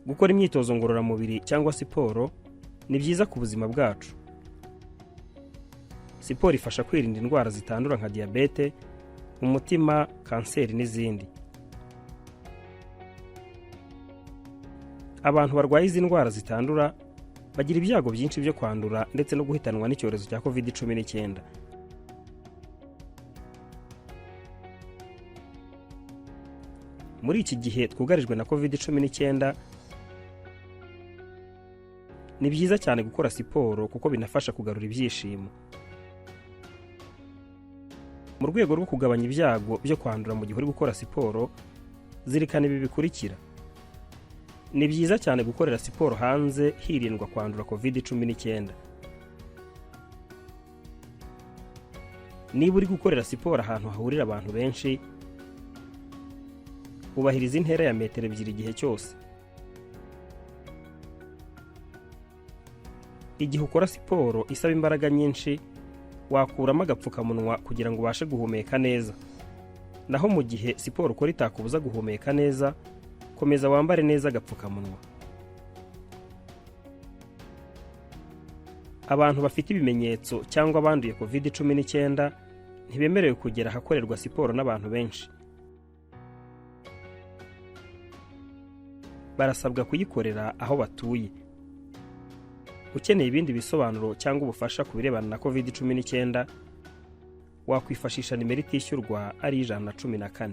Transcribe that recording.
Gukora imyitozo ngororamubiri cyangwa siporo ni byiza ku buzima bwacu. Siporo ifasha kwirinda indwara zitandura nka diyabete, umutima, kanseri n'izindi. Abantu barwaye izi ndwara zitandura bagira ibyago byinshi byo kwandura ndetse no guhitanwa n'icyorezo cya COVID-19. Muri iki gihe twugarijwe na COVID-19, ni byiza cyane gukora siporo kuko binafasha kugarura ibyishimo. Mu rwego rwo kugabanya ibyago byo kwandura mu gihe uri gukora siporo, zirikana ibi bikurikira. Ni byiza cyane gukorera siporo hanze hirindwa kwandura COVID-19. Niba uri gukorera siporo ahantu hahurira abantu benshi, ubahiriza intera ya metero 2 igihe cyose. Igihe ukora siporo isaba imbaraga nyinshi, wakuramo agapfukamunwa kugira ngo ubashe guhumeka neza. Naho mu gihe siporo ukora itakubuza guhumeka neza, komeza wambare neza agapfukamunwa. Abantu bafite ibimenyetso cyangwa abanduye COVID-19 ntibemerewe kugera ahakorerwa siporo n'abantu benshi. Barasabwa kuyikorera aho batuye. Ukeneye ibindi bisobanuro cyangwa ubufasha ku birebana na COVID-19, wakwifashisha nimero itishyurwa ari 114.